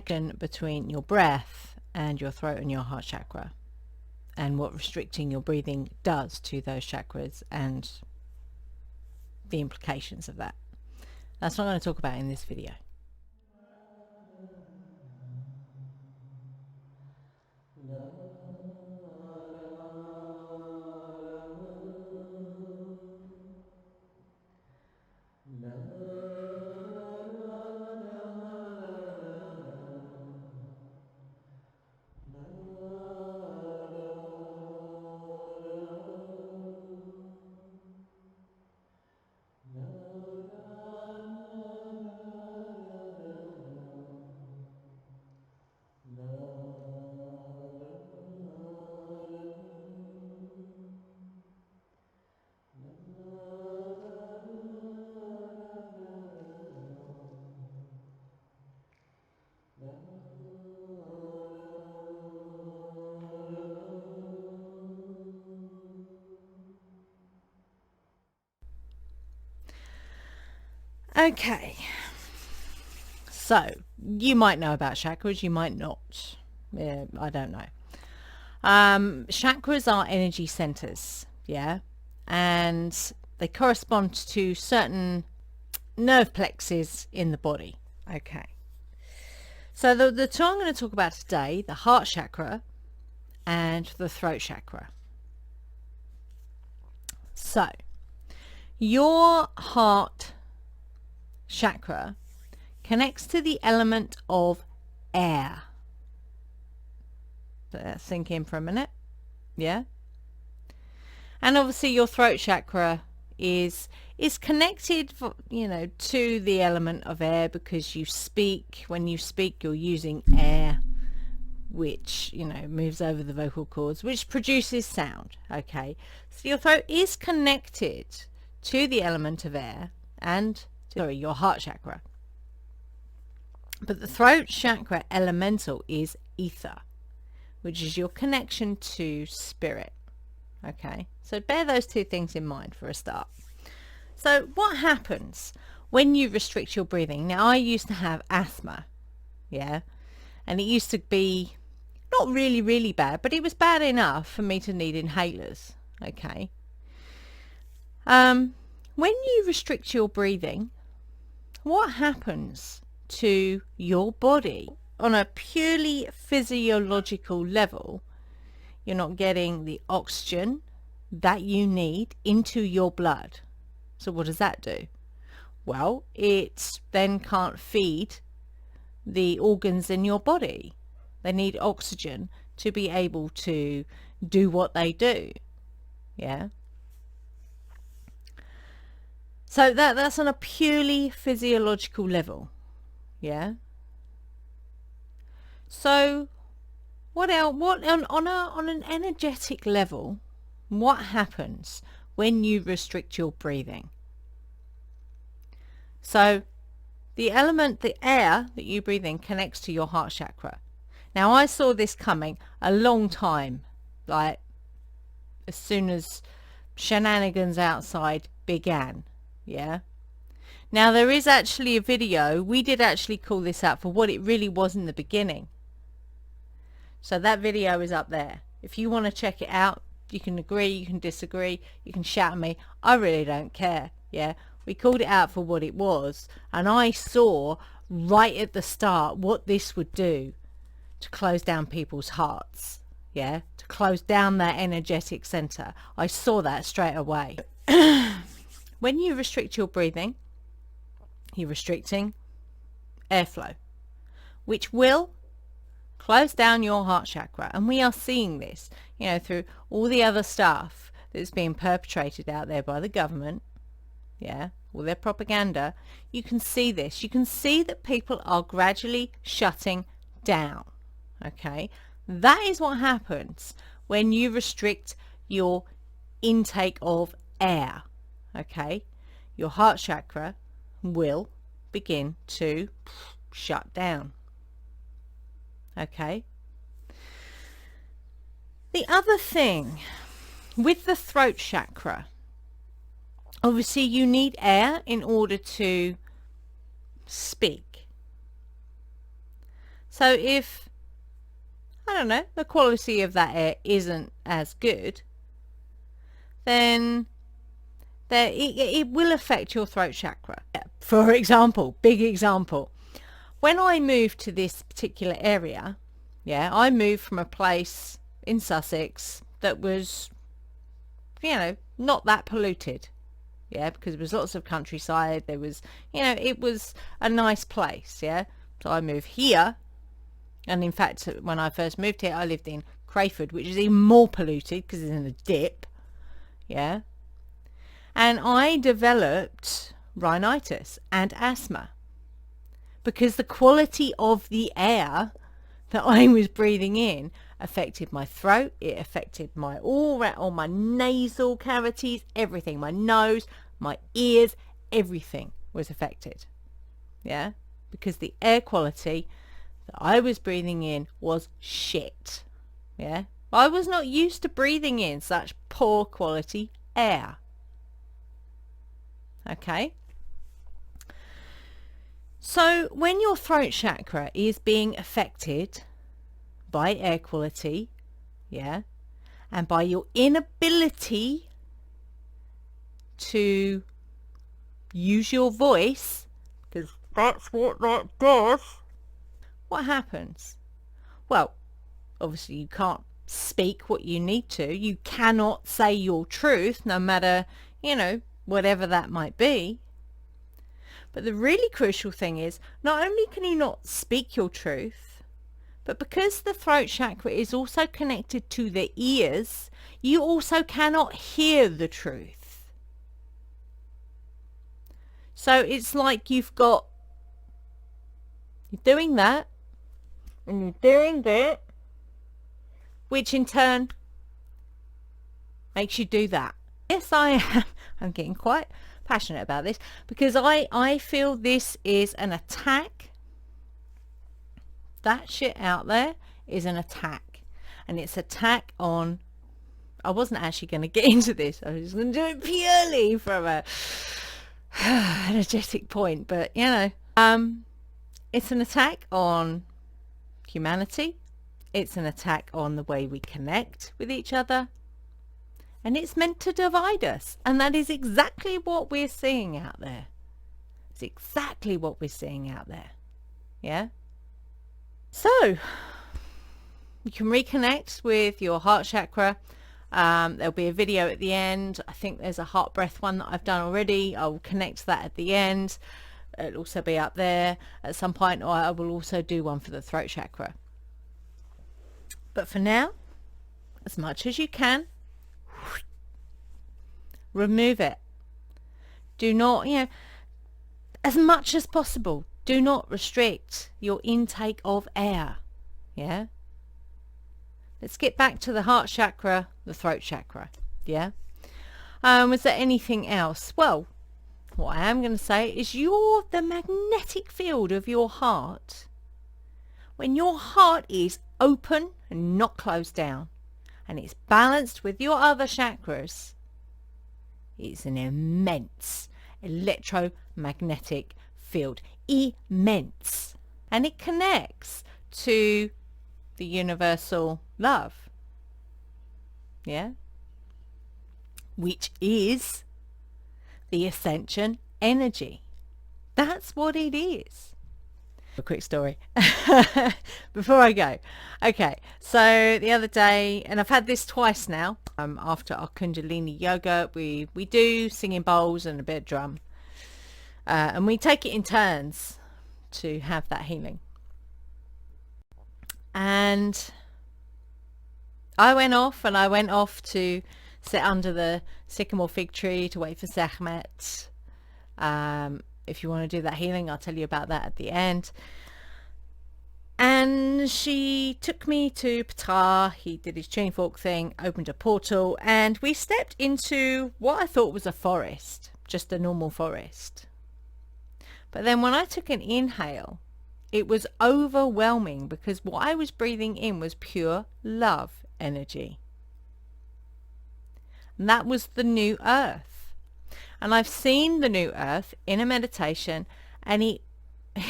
connection between your breath and your throat and your heart chakra, and what restricting your breathing does to those chakras and the implications of that. That's what I'm going to talk about in this video. Okay, so you might know about chakras, you might not. I don't know. Chakras are energy centers, yeah, and they correspond to certain nerve plexuses in the body. Okay, so the two I'm going to talk about today, the heart chakra and the throat chakra. So your heart chakra connects to the element of air. Let that sink in for a minute. Yeah. And obviously your throat chakra is connected, to the element of air, because you speak. When you speak, you're using air, which moves over the vocal cords, which produces sound. Okay, so your throat is connected to the element of air and your heart chakra. But the throat chakra elemental is ether, which is your connection to spirit. Okay, so bear those two things in mind for a start. So what happens when you restrict your breathing? Now, I used to have asthma, yeah, and it used to be not really, really bad, but it was bad enough for me to need inhalers. Okay. When you restrict your breathing, what happens to your body on a purely physiological level? You're not getting the oxygen that you need into your blood. So what does that do? Well, it then can't feed the organs in your body. They need oxygen to be able to do what they do. Yeah. So that's on a purely physiological level. Yeah. So what else? What on an energetic level? What happens when you restrict your breathing? So the element, the air that you breathe in, connects to your heart chakra. Now, I saw this coming a long time, like as soon as shenanigans outside began. Yeah. Now, there is actually a video. We did actually call this out for what it really was in the beginning. So that video is up there. If you want to check it out, you can agree, you can disagree, you can shout at me. I really don't care. Yeah. We called it out for what it was. And I saw right at the start what this would do to close down people's hearts. Yeah. To close down that energetic center. I saw that straight away. When you restrict your breathing, you're restricting airflow, which will close down your heart chakra. And we are seeing this, through all the other stuff that's being perpetrated out there by the government. Yeah, all their propaganda. You can see this. You can see that people are gradually shutting down. Okay, that is what happens when you restrict your intake of air. Okay, your heart chakra will begin to shut down. Okay. The other thing with the throat chakra, obviously you need air in order to speak. So if, I don't know, the quality of that air isn't as good, then it will affect your throat chakra. For example, big example, when I moved to this particular area, yeah, I moved from a place in Sussex that was, you know, not that polluted. Yeah, because there was lots of countryside. There was, you know, it was a nice place. Yeah. So I moved here. And in fact, when I first moved here, I lived in Crayford, which is even more polluted because it's in a dip. Yeah. And I developed rhinitis and asthma because the quality of the air that I was breathing in affected my throat. It affected my all my nasal cavities, everything, my nose, my ears, everything was affected. Yeah, because the air quality that I was breathing in was shit. Yeah, I was not used to breathing in such poor quality air. Okay. So when your throat chakra is being affected by air quality, yeah, and by your inability to use your voice, because that's what that does, what happens? Well, obviously you can't speak what you need to. You cannot say your truth, no matter, you know, whatever that might be. But the really crucial thing is, not only can you not speak your truth, but because the throat chakra is also connected to the ears, you also cannot hear the truth. So it's like you're doing that, and you're doing that, which in turn makes you do that. Yes, I am. I'm getting quite passionate about this because I feel this is an attack. That shit out there is an attack, and it's attack on, I wasn't actually going to get into this. I was going to do it purely from a energetic point, but you know, it's an attack on humanity. It's an attack on the way we connect with each other. And it's meant to divide us. And that is exactly what we're seeing out there. It's exactly what we're seeing out there. Yeah? So, you can reconnect with your heart chakra. There'll be a video at the end. I think there's a heart breath one that I've done already. I'll connect that at the end. It'll also be up there at some point. Or I will also do one for the throat chakra. But for now, as much as you can, remove it. Do not, you know, as much as possible, do not restrict your intake of air. Yeah. Let's get back to the heart chakra, the throat chakra. Yeah. Was there anything else? Well, what I am going to say is the magnetic field of your heart. When your heart is open and not closed down, and it's balanced with your other chakras, it's an immense electromagnetic field. Immense. And it connects to the universal love. Yeah? Which is the ascension energy. That's what it is. A quick story before I go. Okay, so the other day, and I've had this twice now, after our Kundalini yoga, we do singing bowls and a bit of drum, and we take it in turns to have that healing. And I went off to sit under the sycamore fig tree to wait for Sekhmet. If you want to do that healing, I'll tell you about that at the end. And she took me to Ptah. He did his tuning fork thing, opened a portal, and we stepped into what I thought was a forest, just a normal forest. But then when I took an inhale, it was overwhelming because what I was breathing in was pure love energy. And that was the new earth. And I've seen the new earth in a meditation, and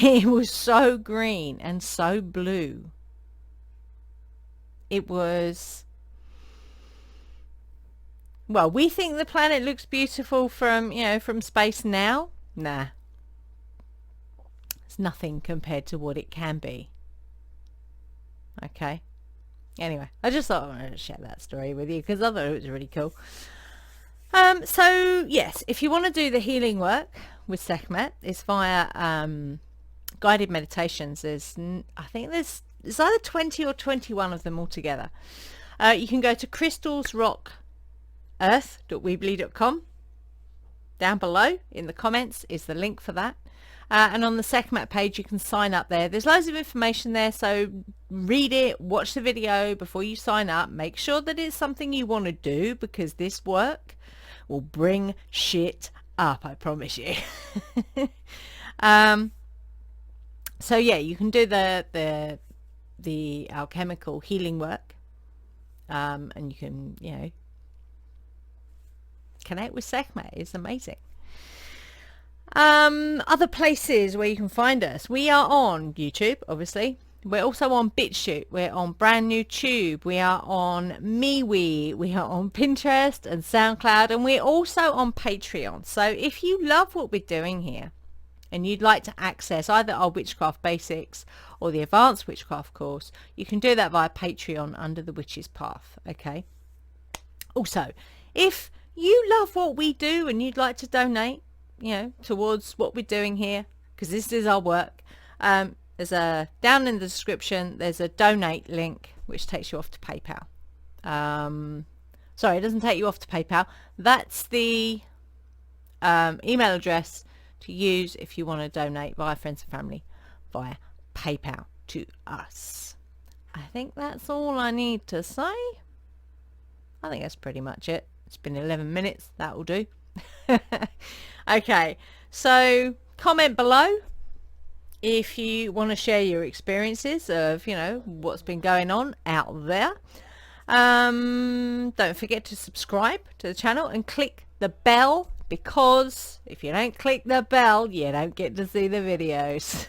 It was so green and so blue. It was, well, we think the planet looks beautiful from, from space now. Nah, it's nothing compared to what it can be. Okay. Anyway, I just thought I wanted to share that story with you because I thought it was really cool. So yes, if you want to do the healing work with Sekhmet, it's via guided meditations. I think there's either 20 or 21 of them altogether. You can go to crystalsrockearth.weebly.com. Down below in the comments is the link for that. And on the Sekhmet page, you can sign up there. There's loads of information there, so read it, watch the video before you sign up. Make sure that it's something you want to do, because this work will bring shit up, I promise you. So yeah, you can do the alchemical healing work, and you can, connect with Sekhmet. It's amazing. Other places where you can find us. We are on YouTube, obviously. We're also on BitChute. We're on Brand New Tube. We are on MeWe. We are on Pinterest and Soundcloud. And we're also on Patreon. So if you love what we're doing here and you'd like to access either our Witchcraft Basics or the Advanced Witchcraft course, you can do that via Patreon under the Witch's Path. Okay. Also, if you love what we do and you'd like to donate, towards what we're doing here, because this is our work, there's down in the description, there's a donate link which takes you off to PayPal. Sorry, it doesn't take you off to PayPal. That's the email address to use if you want to donate via friends and family via PayPal to us. I think that's all I need to say. I think that's pretty much it. It's been 11 minutes. That will do. Okay, so comment below if you want to share your experiences of, what's been going on out there. Don't forget to subscribe to the channel and click the bell, because if you don't click the bell, you don't get to see the videos.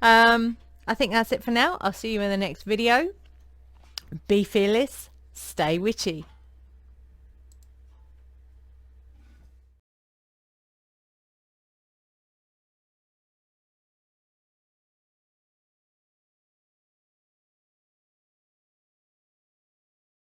I think that's it for now. I'll see you in the next video. Be fearless, stay witchy.